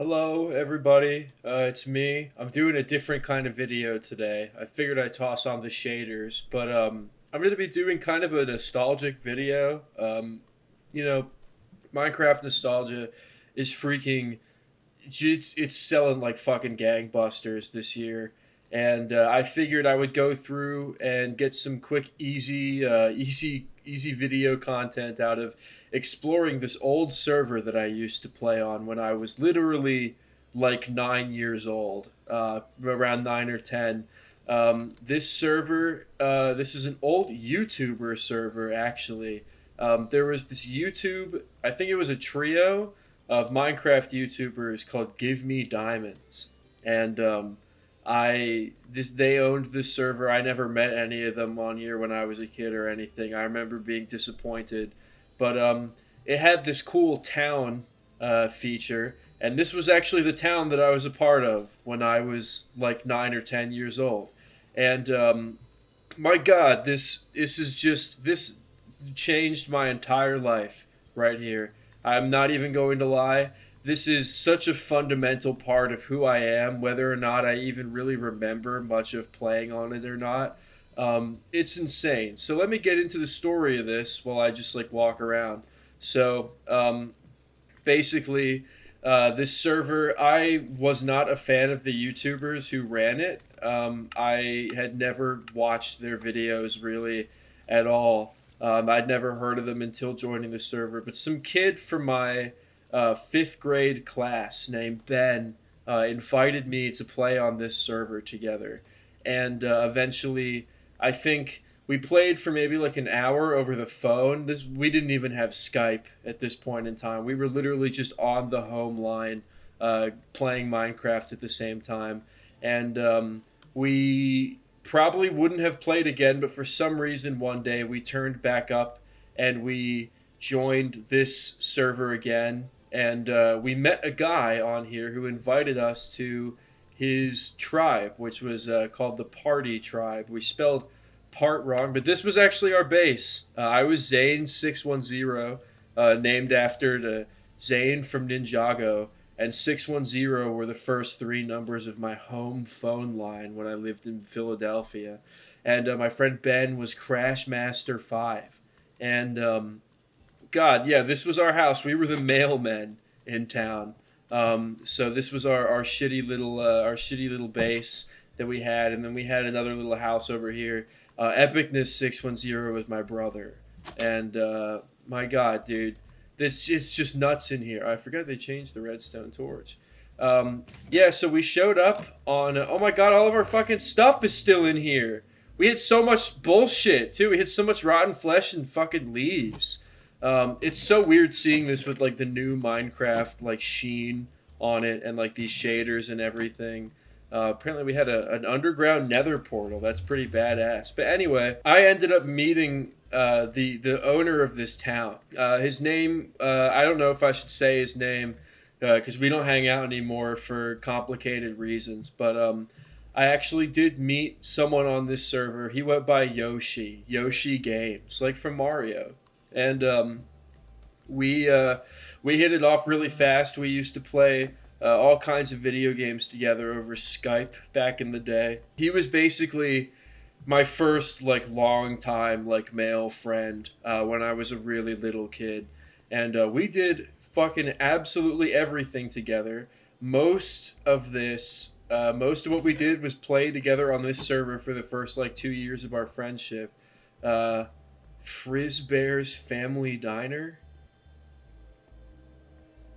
Hello, everybody. It's me. I'm doing a different kind of video today. I figured I'd toss on the shaders, but I'm going to be doing kind of a nostalgic video. You know, Minecraft nostalgia is freaking. It's selling like fucking gangbusters this year, and I figured I would go through and get some quick, easy video content out of exploring this old server that I used to play on when I was literally like 9 years old, around 9 or 10. This server, this is an old YouTuber server actually. There was this YouTube, I think it was a trio of Minecraft YouTubers called Give Me Diamonds, and they owned this server. I never met any of them on here when I was a kid or anything. I remember being disappointed, but it had this cool town feature, and this was actually the town that I was a part of when I was like 9 or 10 years old, and my God, this changed my entire life right here. I'm not even going to lie. This is such a fundamental part of who I am, whether or not I even really remember much of playing on it or not. It's insane. So let me get into the story of this while I just like walk around. So basically, this server, I was not a fan of the YouTubers who ran it. I had never watched their videos really at all. I'd never heard of them until joining the server. But some kid from my fifth grade class named Ben invited me to play on this server together. And eventually, I think we played for maybe like an hour over the phone. We didn't even have Skype at this point in time. We were literally just on the home line playing Minecraft at the same time. And we probably wouldn't have played again, but for some reason one day we turned back up and we joined this server again. And we met a guy on here who invited us to his tribe, which was called the Party Tribe. We spelled part wrong, but this was actually our base. I was Zane610, named after the Zane from Ninjago, and 610 were the first three numbers of my home phone line when I lived in Philadelphia. And my friend Ben was Crashmaster 5. And God, yeah, this was our house. We were the mailmen in town. So this was our shitty little base that we had, and then we had another little house over here. Epicness610 was my brother, and my God, dude, this is just nuts in here. I forgot they changed the redstone torch. Yeah, so we showed up on. Oh my God, all of our fucking stuff is still in here. We had so much bullshit too. We had so much rotten flesh and fucking leaves. It's so weird seeing this with like the new Minecraft like sheen on it and like these shaders and everything. Apparently, we had an underground nether portal. That's pretty badass. But anyway, I ended up meeting the owner of this town. His name, I don't know if I should say his name because we don't hang out anymore for complicated reasons. But I actually did meet someone on this server. He went by Yoshi Games, like from Mario. And we we hit it off really fast. We used to play all kinds of video games together over Skype back in the day. He was basically my first like long time like male friend when I was a really little kid, and we did fucking absolutely everything together. Most of what we did was play together on this server for the first like 2 years of our friendship. Uh, Frizbear's Family Diner.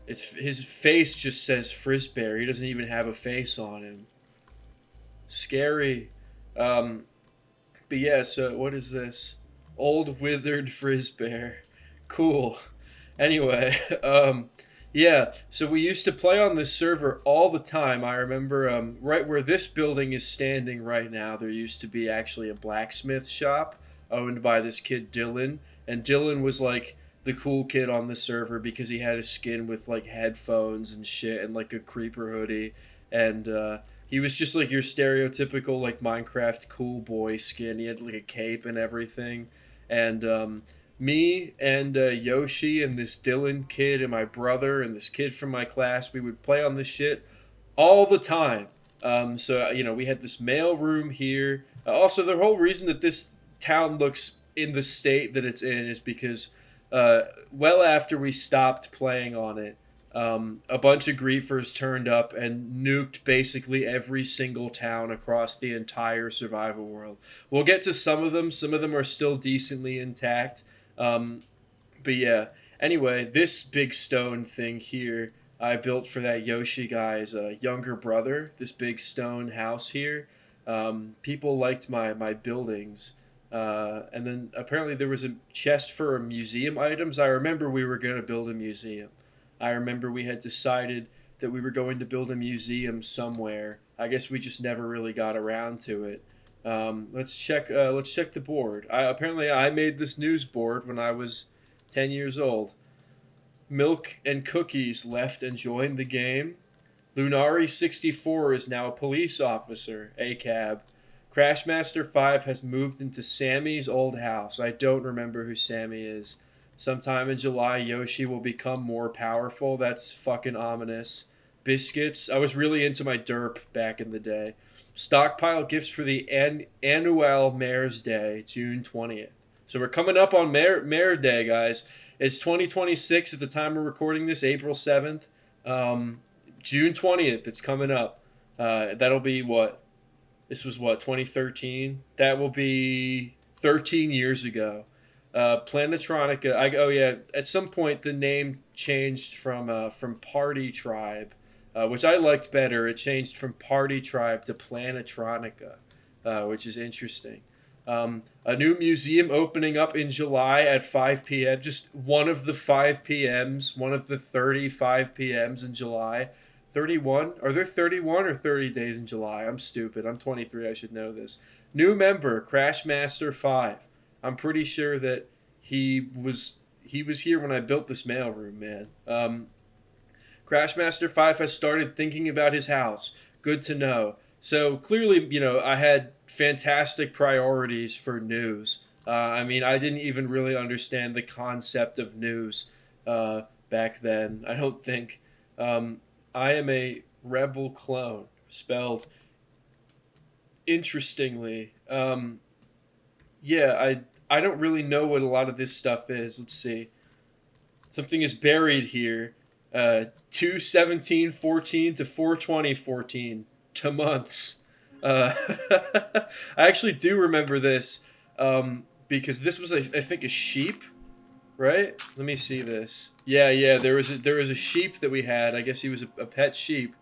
It's his face just says Frizbear. He doesn't even have a face on him. Scary. Um, but yeah, so what is this? Old withered Frizbear. Cool. Anyway, yeah, so we used to play on this server all the time. I remember right where this building is standing right now, there used to be actually a blacksmith shop owned by this kid Dylan. And Dylan was like the cool kid on the server because he had a skin with like headphones and shit and like a creeper hoodie. And he was just like your stereotypical like Minecraft cool boy skin. He had like a cape and everything. And Me and Yoshi and this Dylan kid and my brother and this kid from my class, we would play on this shit all the time. So we had this mail room here. Also, the whole reason that this town looks in the state that it's in is because, well after we stopped playing on it, a bunch of griefers turned up and nuked basically every single town across the entire survival world. We'll get to some of them. Some of them are still decently intact. But yeah, anyway, this big stone thing here I built for that Yoshi guy's younger brother. This big stone house here. People liked my buildings. And then apparently there was a chest for museum items. I remember we were going to build a museum. I remember we had decided that we were going to build a museum somewhere. I guess we just never really got around to it. Let's check. Let's check the board. Apparently I made this news board when I was 10 years old. Milk and Cookies left and joined the game. Lunari64 is now a police officer, ACAB. Crashmaster 5 has moved into Sammy's old house. I don't remember who Sammy is. Sometime in July, Yoshi will become more powerful. That's fucking ominous. Biscuits. I was really into my derp back in the day. Stockpile gifts for the annual Mayor's Day, June 20th. So we're coming up on Mayor Day, guys. It's 2026 at the time we're recording this, April 7th. June 20th, it's coming up. That'll be what? This was what, 2013? That will be 13 years ago. Planetronica, at some point the name changed from Party Tribe, which I liked better. It changed from Party Tribe to Planetronica, which is interesting. A new museum opening up in July at 5 p.m. Just one of the 5 p.m.s, one of the 35 p.m.s in July. 31? Are there 31 or 30 days in July? I'm stupid. I'm 23. I should know this. New member, Crashmaster 5. I'm pretty sure that he was here when I built this mailroom, man. Crashmaster 5 has started thinking about his house. Good to know. So clearly, I had fantastic priorities for news. I didn't even really understand the concept of news back then. I don't think. I am a rebel clone, spelled interestingly. I don't really know what a lot of this stuff is. Let's see. Something is buried here. 2/17/14 to 4/20/14 to months. I actually do remember this because this was, I think, a sheep, right? Let me see this. Yeah. There was a sheep that we had. I guess he was a pet sheep,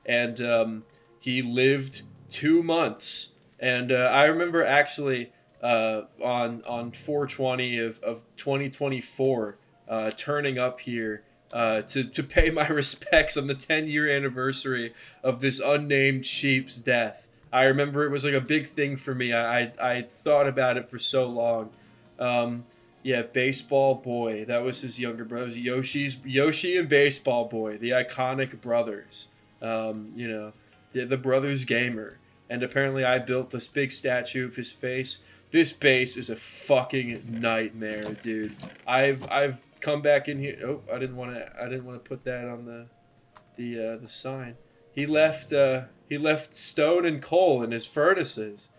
and he lived 2 months. And I remember actually on 4/20 of 2024 turning up here to pay my respects on the 10-year anniversary of this unnamed sheep's death. I remember it was like a big thing for me. I thought about it for so long. Baseball Boy. That was his younger brother. Yoshi and Baseball Boy, the iconic brothers. The brothers gamer. And apparently I built this big statue of his face. This base is a fucking nightmare, dude. I've come back in here. Oh, I didn't want to put that on the sign. He left stone and coal in his furnaces.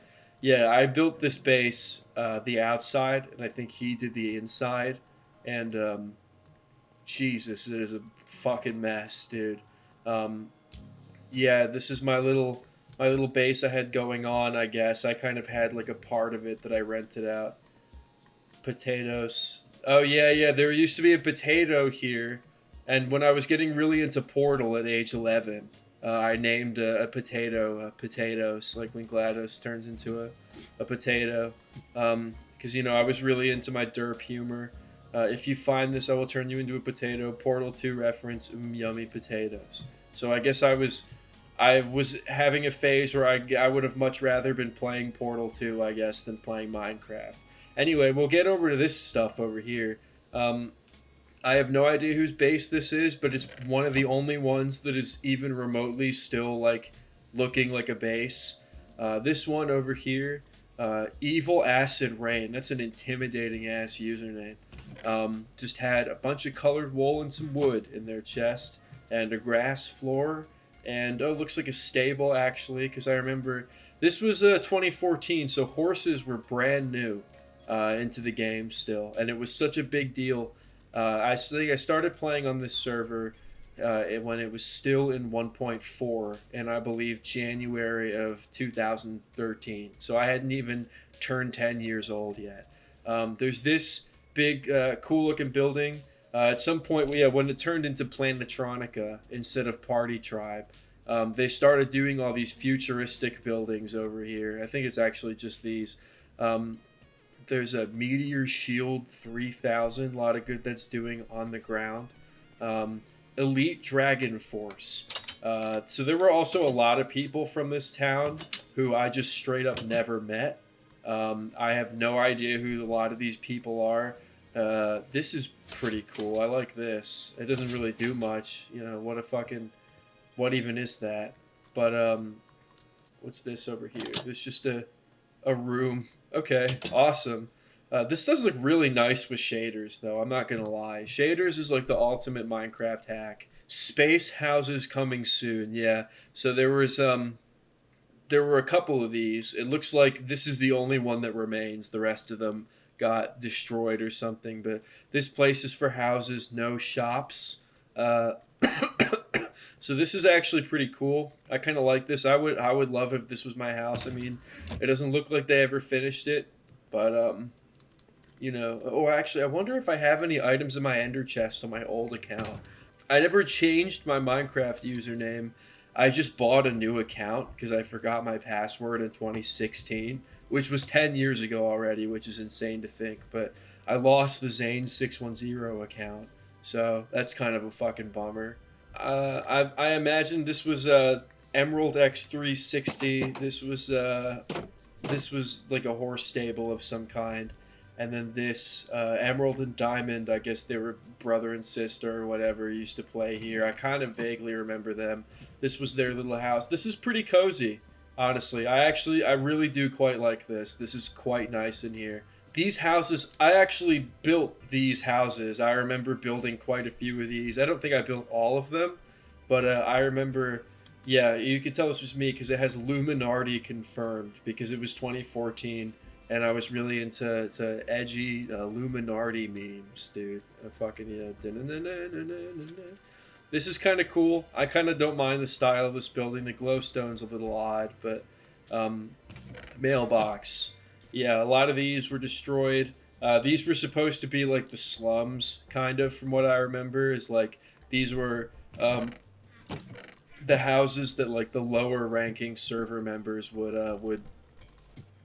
Yeah, I built this base, the outside, and I think he did the inside. And Jesus, it is a fucking mess, dude. This is my little base I had going on, I guess. I kind of had like a part of it that I rented out. Potatoes. Oh, yeah. There used to be a potato here. And when I was getting really into Portal at age 11, I named a potato Potatoes, like when GLaDOS turns into a potato. Because, I was really into my derp humor. If you find this, I will turn you into a potato. Portal 2 reference, yummy potatoes. So I guess I was having a phase where I would have much rather been playing Portal 2, I guess, than playing Minecraft. Anyway, we'll get over to this stuff over here. I have no idea whose base this is, but it's one of the only ones that is even remotely still, like, looking like a base. This one over here, Evil Acid Rain. That's an intimidating-ass username. just had a bunch of colored wool and some wood in their chest, and a grass floor, and oh, looks like a stable actually, because I remember this was 2014, so horses were brand new into the game still, and it was such a big deal. I think I started playing on this server when it was still in 1.4, and I believe January of 2013. So I hadn't even turned 10 years old yet. There's this big, cool looking building. At some point, yeah, when it turned into Planetronica instead of Party Tribe, they started doing all these futuristic buildings over here. I think it's actually just these. There's a Meteor Shield 3000, a lot of good that's doing on the ground. Elite Dragon Force. So there were also a lot of people from this town who I just straight up never met. I have no idea who a lot of these people are. This is pretty cool. I like this. It doesn't really do much. You know, what even is that? But, what's this over here? This just a room. Okay, awesome. This does look really nice with shaders, though. I'm not gonna lie. Shaders is like the ultimate Minecraft hack. Space houses coming soon. Yeah. So there were a couple of these. It looks like this is the only one that remains. The rest of them got destroyed or something. But this place is for houses, no shops. So this is actually pretty cool. I kind of like this. I would love if this was my house. I mean, it doesn't look like they ever finished it, but you know. Oh, actually, I wonder if I have any items in my Ender chest on my old account. I never changed my Minecraft username. I just bought a new account because I forgot my password in 2016, which was 10 years ago already, which is insane to think. But I lost the Zane610 account, so that's kind of a fucking bummer. I imagine this was Emerald X360. This was like a horse stable of some kind, and then this Emerald and Diamond. I guess they were brother and sister or whatever. Used to play here. I kind of vaguely remember them. This was their little house. This is pretty cozy, honestly. I really do quite like this. This is quite nice in here. These houses, I actually built these houses. I remember building quite a few of these. I don't think I built all of them, but I remember, yeah, you could tell this was me because it has Luminardi confirmed because it was 2014 and I was really into edgy Luminardi memes, dude. Fucking, you know, this is kind of cool. I kind of don't mind the style of this building. The glowstone's a little odd, but mailbox. Yeah, a lot of these were destroyed. These were supposed to be like the slums, kind of, from what I remember. Is like these were the houses that like the lower ranking server members would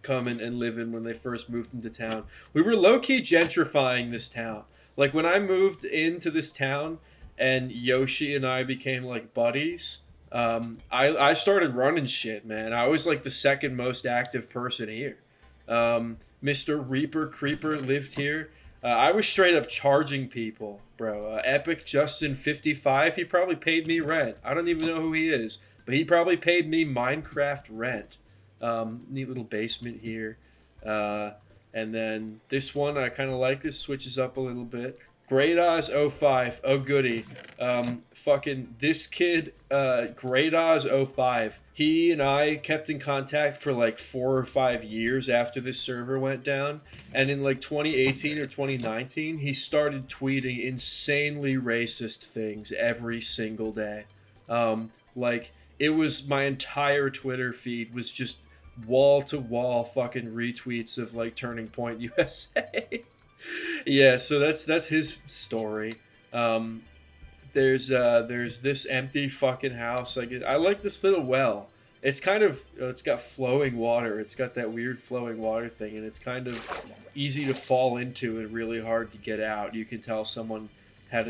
come and live in when they first moved into town. We were low key gentrifying this town. Like when I moved into this town, and Yoshi and I became like buddies. I started running shit, man. I was like the second most active person here. Mr. Reaper Creeper lived here. I was straight up charging people, bro. Epic Justin 55, he probably paid me rent. I don't even know who he is, but he probably paid me Minecraft rent. Neat little basement here. And then this one, I kind of like this, switches up a little bit. Great Oz 05, oh goody. Fucking this kid, Great Oz 05, he and I kept in contact for like 4 or 5 years after this server went down. And in like 2018 or 2019, he started tweeting insanely racist things every single day. Like, it was my entire Twitter feed was just wall to wall fucking retweets of like Turning Point USA. Yeah, so that's his story. There's this empty fucking house. I like this little well. It's kind of it's got flowing water. It's got that weird flowing water thing, and it's kind of easy to fall into and really hard to get out. You can tell someone had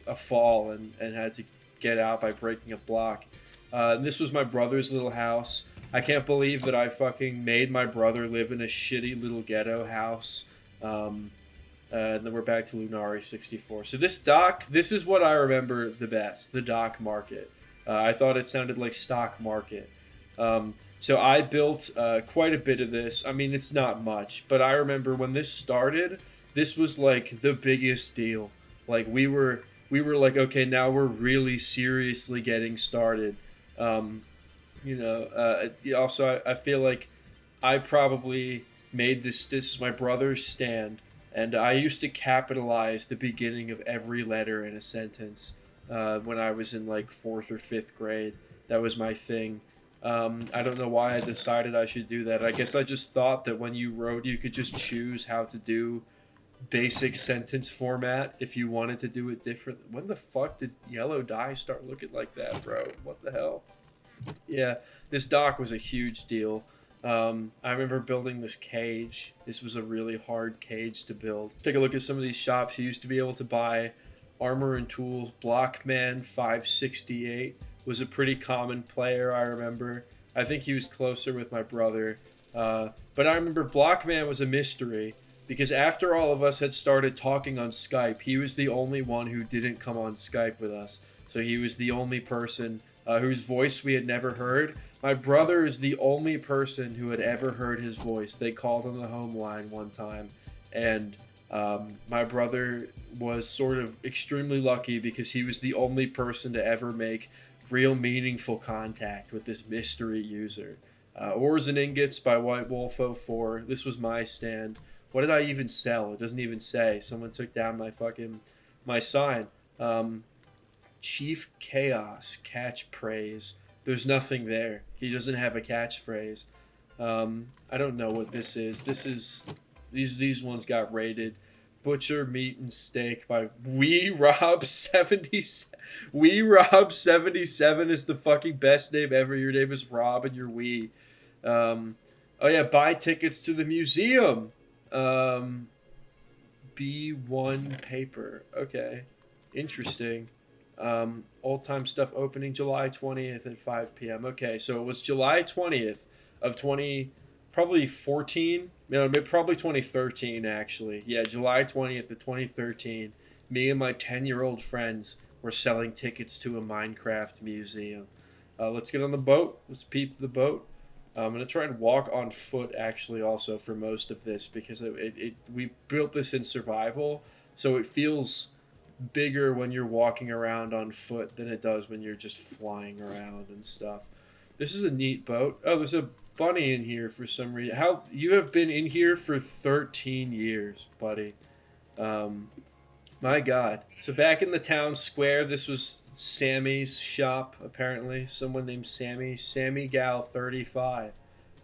a fall and had to get out by breaking a block. This was my brother's little house. I can't believe that I fucking made my brother live in a shitty little ghetto house. And then we're back to Lunari 64. So this dock, this is what I remember the best, the dock market. I thought it sounded like stock market. So I built quite a bit of this. I mean, it's not much, but I remember when this started, this was like the biggest deal. Like we were like, okay, now we're really seriously getting started. Um, also, I feel like I probably made this. This is my brother's stand, and I used to capitalize the beginning of every letter in a sentence when I was in like fourth or fifth grade. That was my thing. I don't know why I decided I should do that. I guess I just thought that when you wrote, you could just choose how to do basic sentence format if you wanted to do it different. When the fuck did yellow dye start looking like that, bro? What the hell? Yeah, this dock was a huge deal. I remember building this cage. This was a really hard cage to build. Let's take a look at some of these shops. You used to be able to buy armor and tools. Blockman 568 was a pretty common player, I remember. I think he was closer with my brother. But I remember Blockman was a mystery because after all of us had started talking on Skype, he was the only one who didn't come on Skype with us. So he was the only person whose voice we had never heard. My brother is the only person who had ever heard his voice. They called on the home line one time, and my brother was sort of extremely lucky because he was the only person to ever make real meaningful contact with this mystery user. Ores and Ingots by White Wolf 04. This was my stand. What did I even sell? It doesn't even say. Someone took down my sign. Chief Chaos, catch praise. There's nothing there. He doesn't have a catchphrase. I don't know what this is. These ones got rated. Butcher Meat and Steak by We Rob 77. We Rob 77 is the fucking best name ever. Your name is Rob and you're we. Oh yeah, buy tickets to the museum. B1 paper. Okay, interesting. Old time stuff opening July 20th at 5 p.m. Okay, so it was July 20th of probably 14, no, probably 2013 actually. Yeah, July 20th of 2013. Me and my 10-year-old friends were selling tickets to a Minecraft museum. Let's get on the boat. Let's peep the boat. I'm gonna try and walk on foot actually also for most of this because we built this in survival, so it feels bigger when you're walking around on foot than it does when you're just flying around and stuff. This is a neat boat. Oh, there's a bunny in here for some reason. How you have been in here for 13 years, buddy. My God. So back in the town square, this was Sammy's shop, apparently. Someone named Sammy. Sammy Gal 35.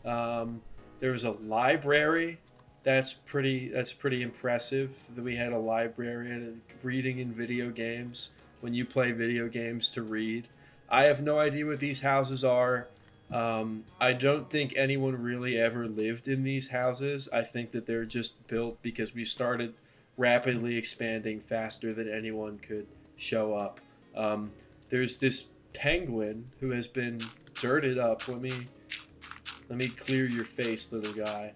There was a library. That's pretty impressive that we had a library and reading in video games when you play video games to read. I have no idea what these houses are. I don't think anyone really ever lived in these houses. I think that they're just built because we started rapidly expanding faster than anyone could show up. There's this penguin who has been dirted up. Let me clear your face, little guy.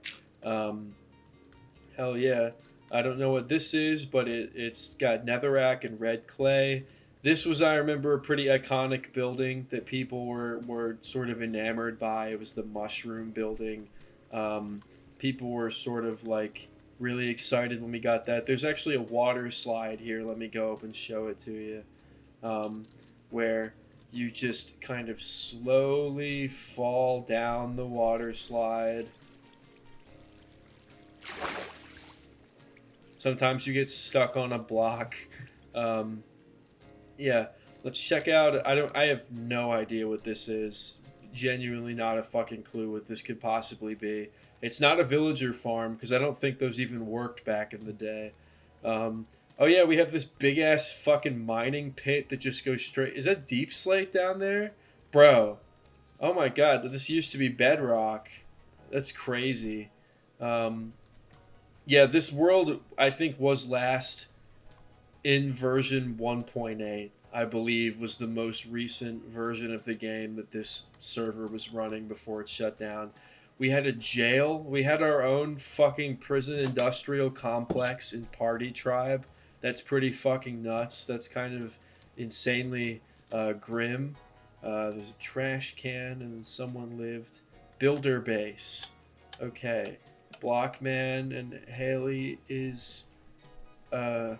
Hell yeah. I don't know what this is, but it's got netherrack and red clay. This was, I remember, a pretty iconic building that people were sort of enamored by. It was the Mushroom Building. People were sort of like really excited when we got that. There's actually a water slide here. Let me go up and show it to you. Where you just kind of slowly fall down the water slide. Sometimes you get stuck on a block. Yeah, let's check out. I have no idea what this is. Genuinely not a fucking clue what this could possibly be. It's not a villager farm because I don't think those even worked back in the day. Oh yeah, we have this big ass fucking mining pit that just goes straight. Is that deep slate down there? Bro. Oh my god, this used to be bedrock. That's crazy. Yeah, this world, I think, was last in version 1.8, I believe, was the most recent version of the game that this server was running before it shut down. We had a jail. We had our own fucking prison industrial complex in Party Tribe. That's pretty fucking nuts. That's kind of insanely grim. There's a trash can and someone lived. Builder base. Okay. Blockman and Haley is uh,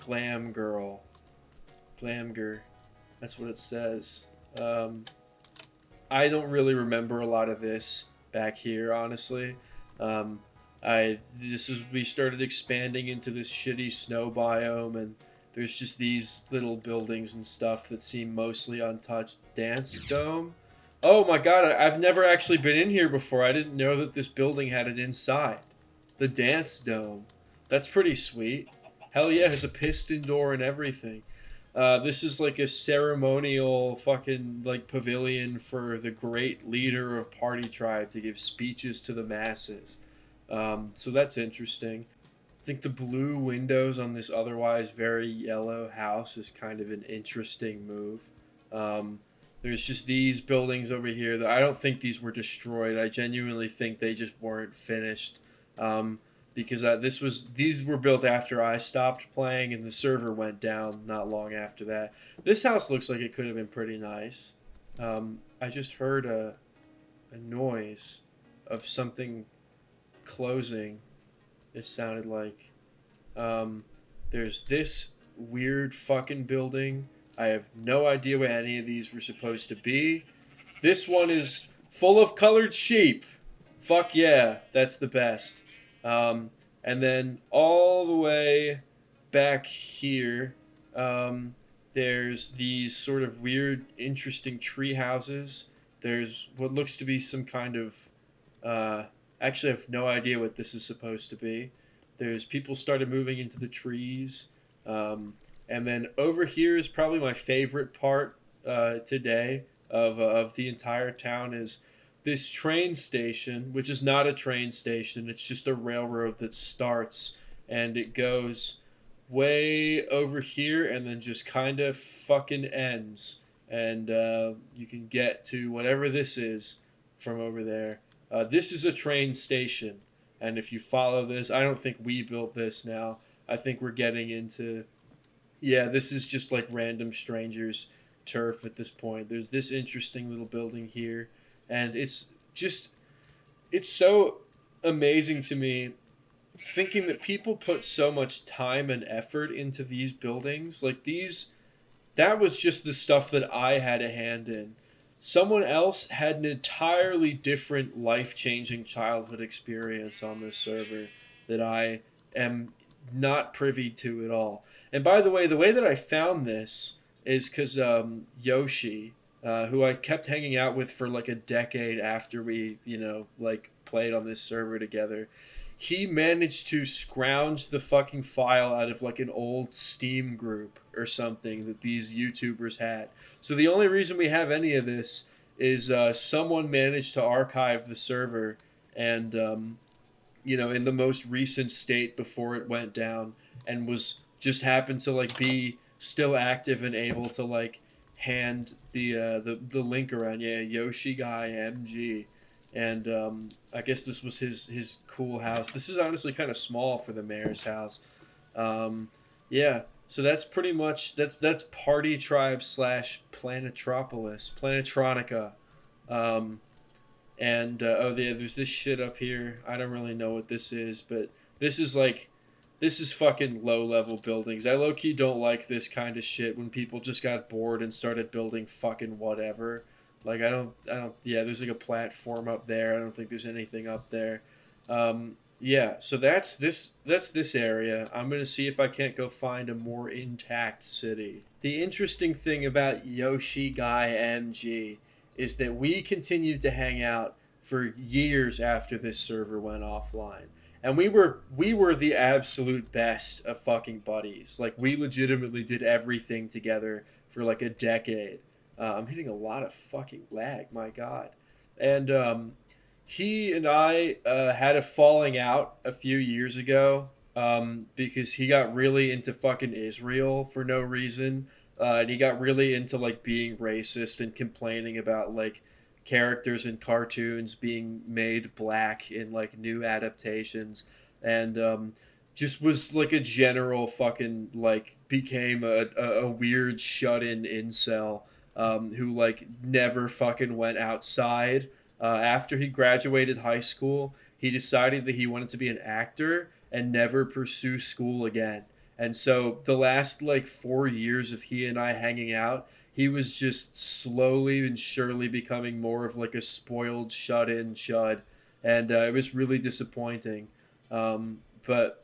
Glam Girl. Glamger. That's what it says. Um, I don't really remember a lot of this back here, honestly. Um, we started expanding into this shitty snow biome, and there's just these little buildings and stuff that seem mostly untouched. Dance Dome. Oh my god, I've never actually been in here before. I didn't know that this building had it inside. The Dance Dome. That's pretty sweet. Hell yeah, it has a piston door and everything. This is like a ceremonial fucking like pavilion for the great leader of Party Tribe to give speeches to the masses. So that's interesting. I think the blue windows on this otherwise very yellow house is kind of an interesting move. Um, there's just these buildings over here that I don't think these were destroyed. I genuinely think they just weren't finished. Um, because these were built after I stopped playing and the server went down not long after that. This house looks like it could have been pretty nice. I just heard a noise of something closing. It sounded like there's this weird fucking building. I have no idea what any of these were supposed to be. This one is full of colored sheep. Fuck yeah, that's the best. And then all the way back here, there's these sort of weird, interesting tree houses. There's what looks to be some kind of. Actually, I have no idea what this is supposed to be. There's people started moving into the trees. And then over here is probably my favorite part today of the entire town is this train station, which is not a train station. It's just a railroad that starts and it goes way over here and then just kind of fucking ends. And you can get to whatever this is from over there. This is a train station. And if you follow this, I don't think we built this now. I think we're getting into. Yeah, this is just like random strangers' turf at this point. There's this interesting little building here. And it's so amazing to me thinking that people put so much time and effort into these buildings. Like that was just the stuff that I had a hand in. Someone else had an entirely different life-changing childhood experience on this server that I am not privy to at all. And by the way that I found this is because Yoshi, who I kept hanging out with for like a decade after we, like played on this server together, he managed to scrounge the fucking file out of like an old Steam group or something that these YouTubers had. So the only reason we have any of this is someone managed to archive the server and, in the most recent state before it went down and was just happened to like be still active and able to like hand the link around. Yeah, Yoshi Guy MG. And I guess this was his cool house. This is honestly kind of small for the mayor's house. Yeah, so that's pretty much that's Party Tribe / Planetropolis, Planetronica. Oh yeah, there's this shit up here. I don't really know what this is, but this is fucking low level buildings. I low key don't like this kind of shit when people just got bored and started building fucking whatever. Like I don't yeah, there's like a platform up there. I don't think there's anything up there. Yeah, so that's this area. I'm going to see if I can't go find a more intact city. The interesting thing about Yoshi Guy MG is that we continued to hang out for years after this server went offline. And we were the absolute best of fucking buddies. Like we legitimately did everything together for like a decade. I'm hitting a lot of fucking lag, my god. And he and I had a falling out a few years ago because he got really into fucking Israel for no reason. And he got really into like being racist and complaining about like characters in cartoons being made black in like new adaptations. And just was like a general fucking like became a weird shut-in incel who like never fucking went outside. After he graduated high school, he decided that he wanted to be an actor, and never pursue school again. And so the last like 4 years of he and I hanging out, he was just slowly and surely becoming more of like a spoiled, shut in chud. And it was really disappointing. But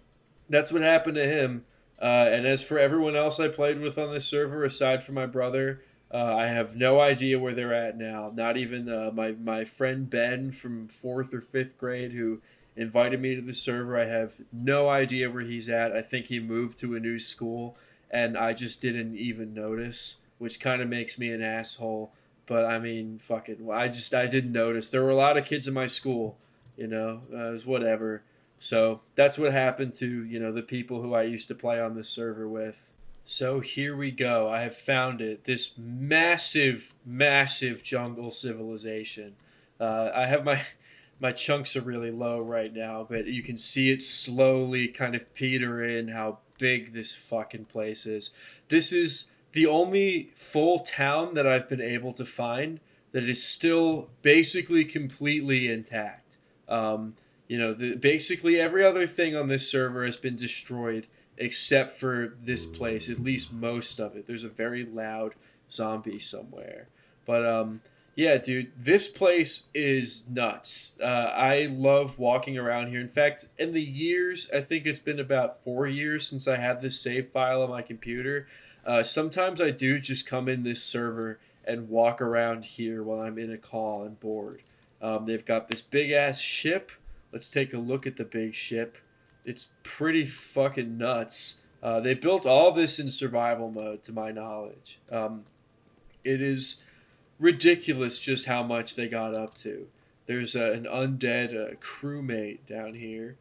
that's what happened to him. And as for everyone else I played with on this server, aside from my brother, I have no idea where they're at now. Not even my friend Ben from fourth or fifth grade who invited me to the server. I have no idea where he's at. I think he moved to a new school, and I just didn't even notice, which kind of makes me an asshole. But I mean, fucking, I didn't notice. There were a lot of kids in my school, it was whatever. So that's what happened to, the people who I used to play on this server with. So here we go. I have found it. This massive, massive jungle civilization. I have my chunks are really low right now, but you can see it slowly kind of peter in how big this fucking place is. This is the only full town that I've been able to find that is still basically completely intact. Basically every other thing on this server has been destroyed except for this place, at least most of it. There's a very loud zombie somewhere. But yeah, dude, this place is nuts. I love walking around here. In fact, in the years, I think it's been about 4 years since I had this save file on my computer. Sometimes I do just come in this server and walk around here while I'm in a call and bored. They've got this big ass ship. Let's take a look at the big ship. It's pretty fucking nuts. They built all this in survival mode, to my knowledge. It is ridiculous just how much they got up to. There's an undead crewmate down here.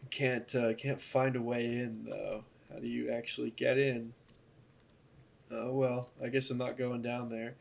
Can't find a way in though. How do you actually get in? Oh well, I guess I'm not going down there.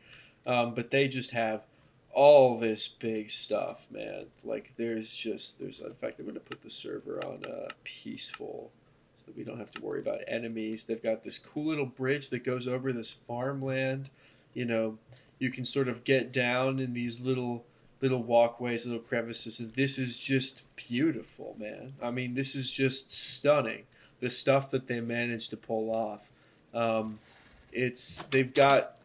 But they just have all this big stuff, man. Like there's in fact I'm gonna put the server on peaceful so that we don't have to worry about enemies. They've got this cool little bridge that goes over this farmland. You can sort of get down in these little walkways, little crevices, and this is just beautiful, man. I mean, this is just stunning. The stuff that they managed to pull off. They've got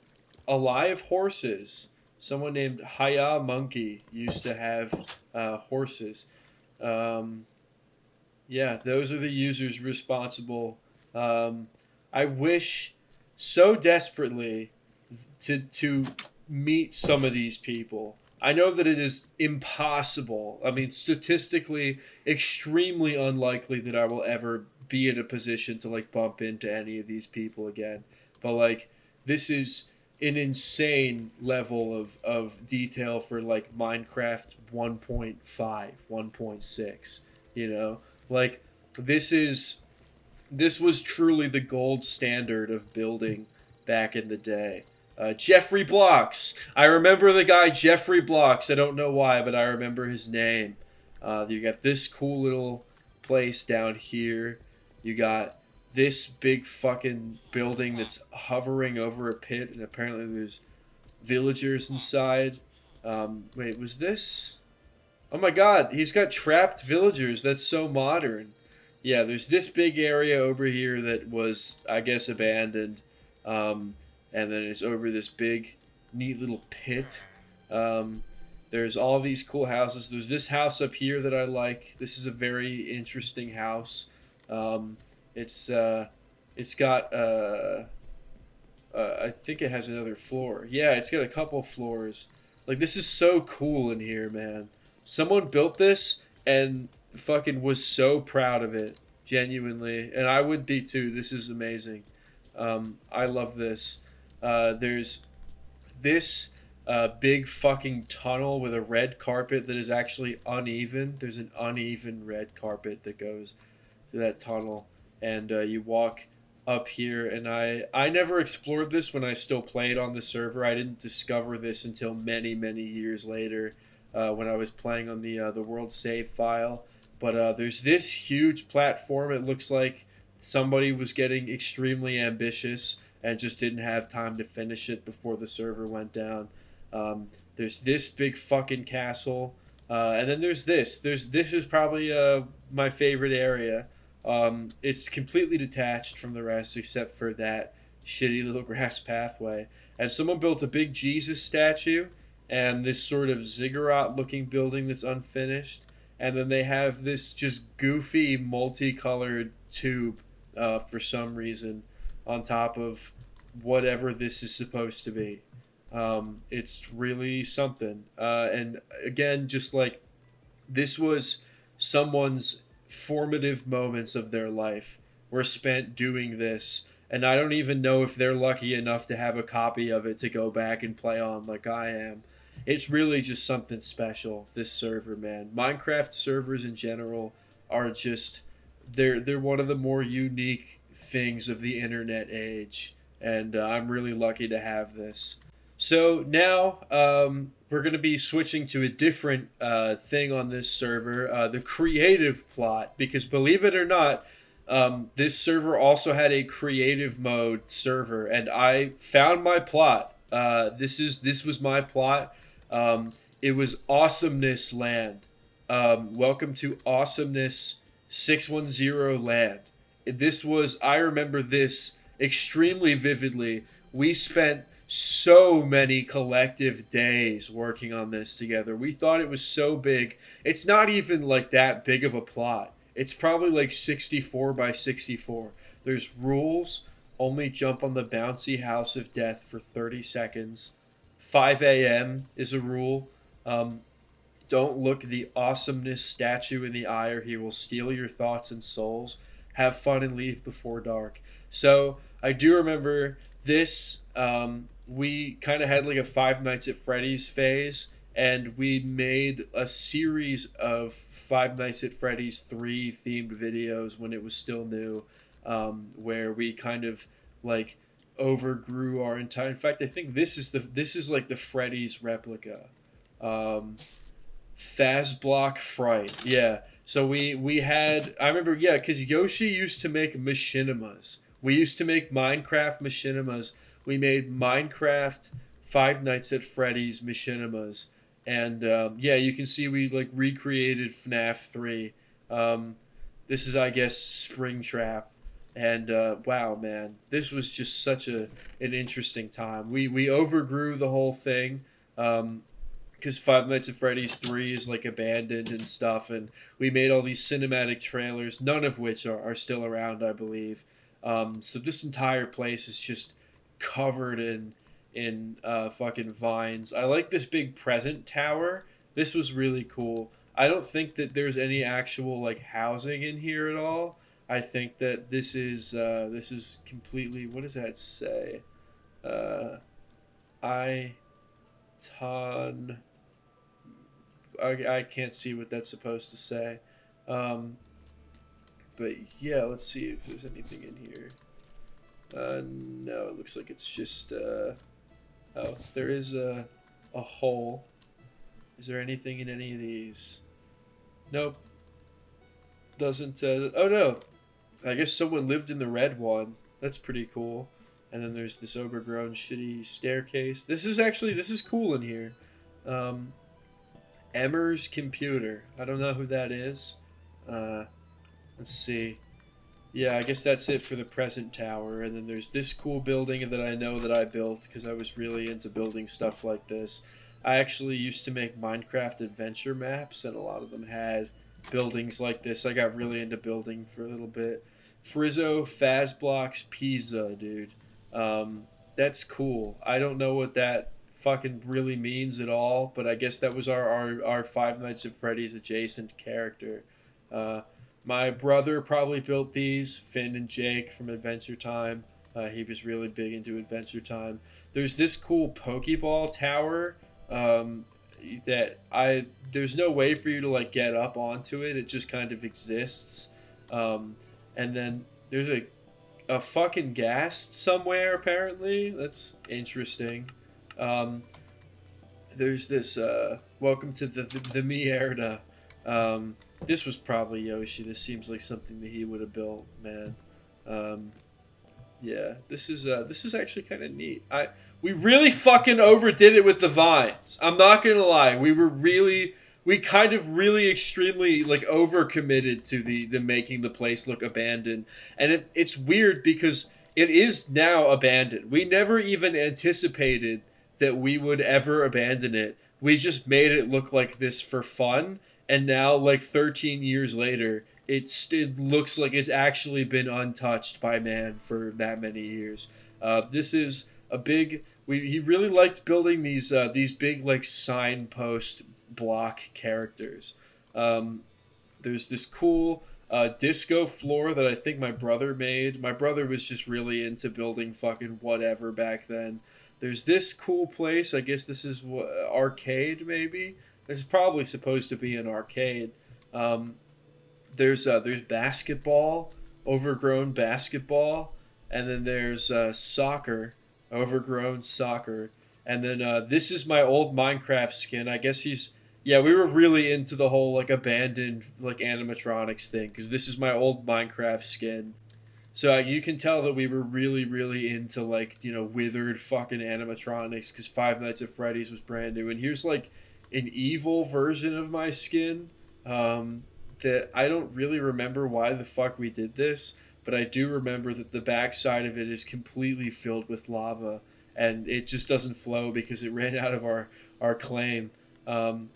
alive horses. Someone named Haya Monkey used to have horses. Yeah, those are the users responsible. I wish so desperately to meet some of these people. I know that it is impossible. I mean, statistically, extremely unlikely that I will ever be in a position to like bump into any of these people again. But like, this is an insane level of detail for like Minecraft 1.5, 1.6, like this was truly the gold standard of building back in the day. Jeffrey Blocks. I remember the guy Jeffrey Blocks. I don't know why, but I remember his name. You got this cool little place down here. You got this big fucking building that's hovering over a pit, and apparently there's villagers inside. Wait, was this? Oh my god, he's got trapped villagers. That's so modern. Yeah, there's this big area over here that was, I guess, abandoned. And then it's over this big, neat little pit. There's all these cool houses. There's this house up here that I like. This is a very interesting house. It's got I think it has another floor. Yeah, it's got a couple floors. Like this is so cool in here, man. Someone built this and fucking was so proud of it, genuinely, and I would be too. This is amazing. I love this. There's this big fucking tunnel with a red carpet that is actually uneven. There's an uneven red carpet that goes through that tunnel, and you walk up here. And I never explored this when I still played on the server. I didn't discover this until many, many years later when I was playing on the world save file. But there's this huge platform. It looks like somebody was getting extremely ambitious and just didn't have time to finish it before the server went down. There's this big fucking castle And then there's this. This is probably my favorite area. It's completely detached from the rest, except for that shitty little grass pathway. And someone built a big Jesus statue and this sort of ziggurat-looking building that's unfinished. And then they have this just goofy, multicolored tube for some reason on top of whatever this is supposed to be. It's really something. And again, just like this was someone's formative moments of their life were spent doing this. And I don't even know if they're lucky enough to have a copy of it to go back and play on like I am. It's really just something special, this server, man. Minecraft servers in general are just they're one of the more unique things of the internet age, and I'm really lucky to have this. So now we're going to be switching to a different thing on this server, the creative plot, because believe it or not, this server also had a creative mode server, and I found my plot. This was my plot. It was Awesomeness Land. Welcome to Awesomeness 610 Land. This was, I remember this extremely vividly. We spent so many collective days working on this together. We thought it was so big. It's not even like that big of a plot. It's probably like 64 by 64. There's rules. Only jump on the bouncy house of death for 30 seconds. 5 a.m. is a rule. Don't look the awesomeness statue in the eye or he will steal your thoughts and souls. Have fun and leave before dark. So I do remember this. We kind of had like a Five Nights at Freddy's phase, and we made a series of Five Nights at Freddy's 3 themed videos when it was still new, where we kind of like overgrew our entire. In fact, I think this is like the Freddy's replica. Fazblock Fright. Yeah. So we had, I remember, yeah, because Yoshi used to make machinimas. We used to make Minecraft machinimas. We made Minecraft Five Nights at Freddy's machinimas. And yeah, you can see we like recreated FNAF 3. This is, I guess, Springtrap. And wow, man, this was just such an interesting time. We overgrew the whole thing. Because Five Nights at Freddy's 3 is like abandoned and stuff, and we made all these cinematic trailers, none of which are still around, I believe. So this entire place is just covered in fucking vines. I like this big present tower. This was really cool. I don't think that there's any actual like housing in here at all. I think that this is completely, what does that say? I ton. I can't see what that's supposed to say. But yeah, let's see if there's anything in here. No, it looks like it's just. Oh, there is a hole. Is there anything in any of these? Nope. Doesn't. Oh no. I guess someone lived in the red one. That's pretty cool. And then there's this overgrown shitty staircase. This is cool in here. Emmer's computer. I don't know who that is. Let's see. Yeah, I guess that's it for the present tower. And then there's this cool building that I know that I built because I was really into building stuff like this. I actually used to make Minecraft adventure maps, and a lot of them had buildings like this. I got really into building for a little bit. Frizzo Fazblocks Pizza, dude. That's cool. I don't know what that fucking really means at all, but I guess that was our Five Nights at Freddy's adjacent character. My brother probably built these, Finn and Jake from Adventure Time. He was really big into Adventure Time. There's this cool Pokeball tower there's no way for you to like get up onto it. It just kind of exists. And then there's a fucking ghast somewhere apparently. That's interesting. There's this welcome to the Mierda. This was probably Yoshi. This seems like something that he would have built, man. Yeah, this is actually kind of neat. We really fucking overdid it with the vines. I'm not gonna lie. We were really we kind of really extremely like overcommitted to the making the place look abandoned, and it's weird because it is now abandoned. We never even anticipated that we would ever abandon it. We just made it look like this for fun, and now like 13 years later, it looks like it's actually been untouched by man for that many years. This is a big. He really liked building these big like signpost block characters. Um, there's this cool disco floor that I think my brother made. My brother was just really into building fucking whatever back then. There's this cool place. I guess this is arcade maybe. This is probably supposed to be an arcade. Um, there's basketball, overgrown basketball, and then there's soccer, overgrown soccer, and then this is my old Minecraft skin. I guess he's yeah. We were really into the whole like abandoned like animatronics thing because this is my old Minecraft skin. So you can tell that we were really, really into like withered fucking animatronics because Five Nights at Freddy's was brand new, and here's like an evil version of my skin. Um, that I don't really remember why the fuck we did this, but I do remember that the backside of it is completely filled with lava, and it just doesn't flow because it ran out of our claim. Um,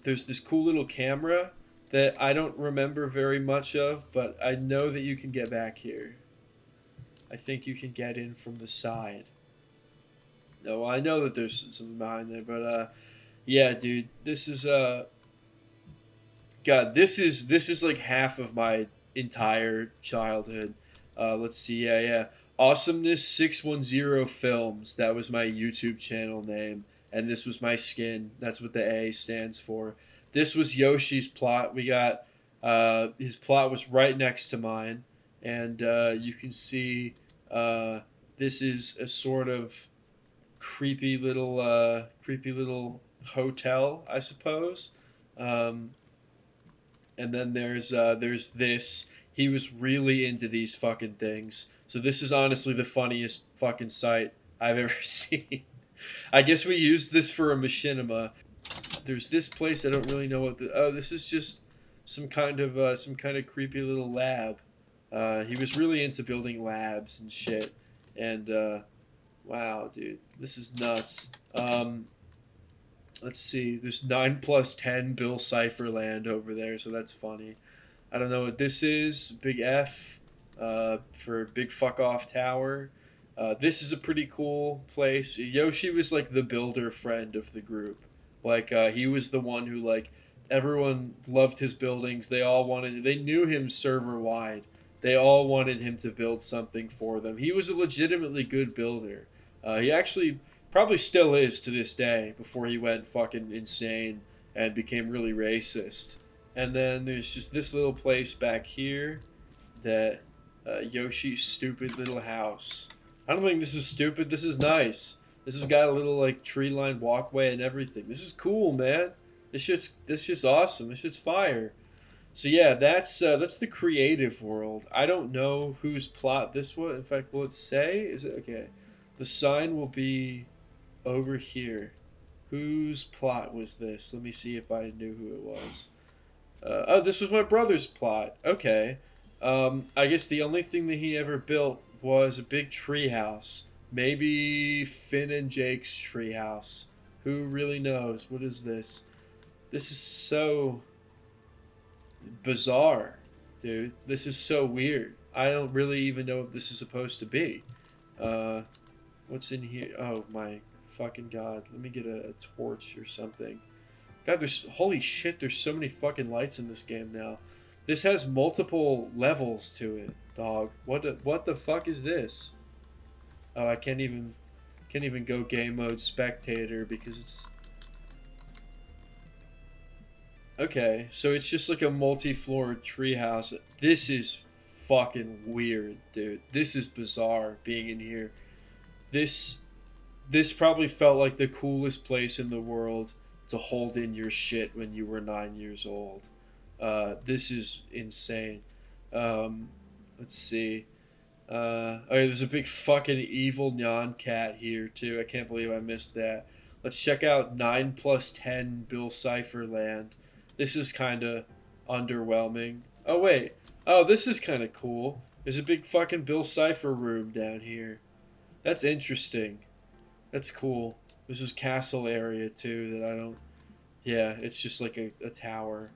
there's this cool little camera that I don't remember very much of, but I know that you can get back here. I think you can get in from the side. No, I know that there's something behind there, but yeah, dude, this is God, this is like half of my entire childhood. Let's see, yeah. Awesomeness 610 Films. That was my YouTube channel name, and this was my skin. That's what the A stands for. This was Yoshi's plot. We got his plot was right next to mine, and you can see this is a sort of creepy little hotel, I suppose. Um, and then there's this. He was really into these fucking things. So this is honestly the funniest fucking sight I've ever seen. I guess we used this for a machinima. There's this place I don't really know what the this is just some kind of creepy little lab. He was really into building labs and shit. And wow, dude, this is nuts. Let's see. There's 9+10 Bill Cipher land over there, so that's funny. I don't know what this is. Big F for Big Fuck Off Tower. This is a pretty cool place. Yoshi was like the builder friend of the group. Like he was the one who like everyone loved his buildings. They knew him server wide. They all wanted him to build something for them. He was a legitimately good builder. He actually probably still is to this day before he went fucking insane and became really racist. And then there's just this little place back here that Yoshi's stupid little house. I don't think this is stupid. This is nice. This has got a little like tree-lined walkway and everything. This is cool, man. This shit's awesome. This shit's fire. So yeah, that's the creative world. I don't know whose plot this was. In fact, will it say? Is it okay? The sign will be over here. Whose plot was this? Let me see if I knew who it was. Oh, this was my brother's plot. Okay. I guess the only thing that he ever built was a big tree house. Maybe Finn and Jake's tree house. Who really knows? What is this? This is so bizarre, dude. This is so weird. I don't really even know what this is supposed to be. What's in here? Oh my fucking god. Let me get a torch or something. God, holy shit, there's so many fucking lights in this game now. This has multiple levels to it, dog. What the fuck is this? Oh, I can't even go game mode spectator because it's okay. So it's just like a multi-floored treehouse. This is fucking weird, dude. This is bizarre being in here. This this probably felt like the coolest place in the world to hold in your shit when you were 9 years old. This is insane. Let's see. Okay, there's a big fucking evil Nyan cat here too. I can't believe I missed that. Let's check out 9+10 Bill Cipher land. This is kind of underwhelming. Oh, wait. Oh, this is kind of cool. There's a big fucking Bill Cipher room down here. That's interesting. That's cool. This is castle area, too, that I don't... Yeah, it's just like a tower.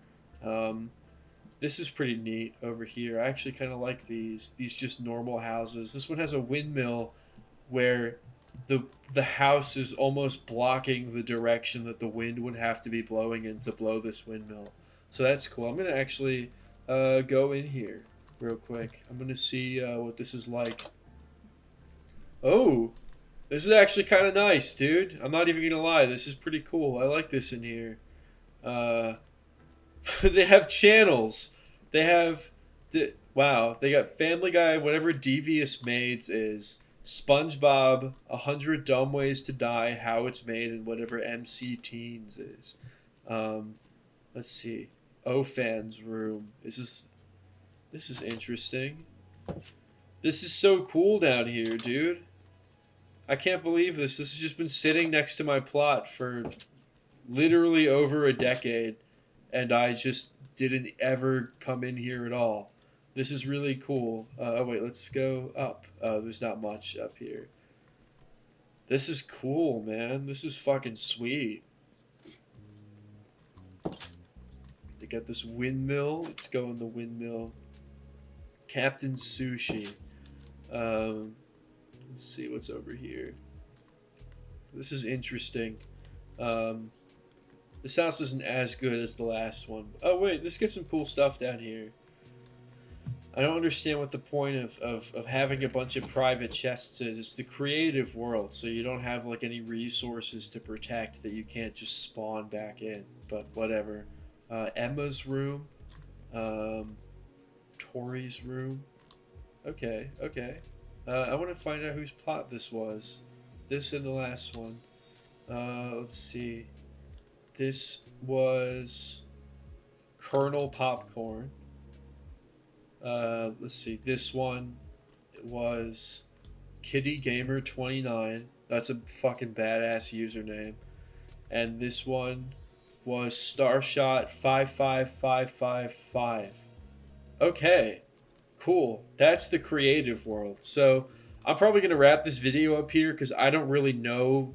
This is pretty neat over here. I actually kind of like these. These just normal houses. This one has a windmill where the house is almost blocking the direction that the wind would have to be blowing in to blow this windmill. So that's cool. I'm going to actually go in here real quick. I'm going to see what this is like. Oh, this is actually kind of nice, dude. I'm not even going to lie. This is pretty cool. I like this in here. They have channels. They have... Wow. They got Family Guy, whatever Devious Maids is. SpongeBob, 100 Dumb Ways to Die, How It's Made, and whatever MC Teens is. Let's see. O-Fan's room. This is interesting. This is so cool down here, dude. I can't believe this. This has just been sitting next to my plot for literally over a decade, and I just didn't ever come in here at all. This is really cool. Oh, wait, let's go up. There's not much up here. This is cool, man. This is fucking sweet. They got this windmill. Let's go in the windmill. Captain Sushi. Let's see what's over here. This is interesting. This house isn't as good as the last one. Oh, wait, let's get some cool stuff down here. I don't understand what the point of having a bunch of private chests is. It's the creative world, so you don't have like any resources to protect that you can't just spawn back in. But whatever. Emma's room. Tori's room. Okay. I want to find out whose plot this was. This and the last one. Let's see. This was Colonel Popcorn. Let's see. This one was Kitty Gamer 29. That's a fucking badass username. And this one was Starshot 55555. Okay. Cool. That's the creative world. So I'm probably gonna wrap this video up here because I don't really know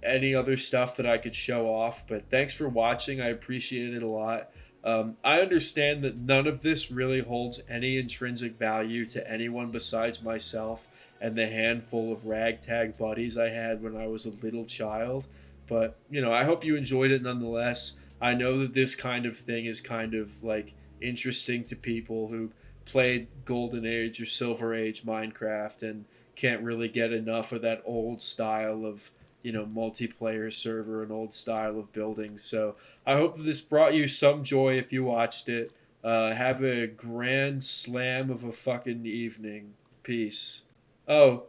any other stuff that I could show off. But thanks for watching. I appreciate it a lot. I understand that none of this really holds any intrinsic value to anyone besides myself and the handful of ragtag buddies I had when I was a little child. But, you know, I hope you enjoyed it nonetheless. I know that this kind of thing is kind of, like, interesting to people who played Golden Age or Silver Age Minecraft and can't really get enough of that old style of, you know, multiplayer server and old style of building. So I hope that this brought you some joy if you watched it. Have a grand slam of a fucking evening. Peace. Oh,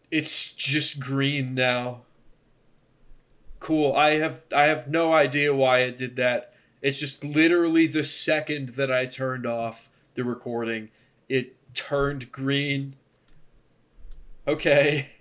it's just green now. Cool. I have no idea why it did that. It's just literally the second that I turned off the recording, it turned green. Okay.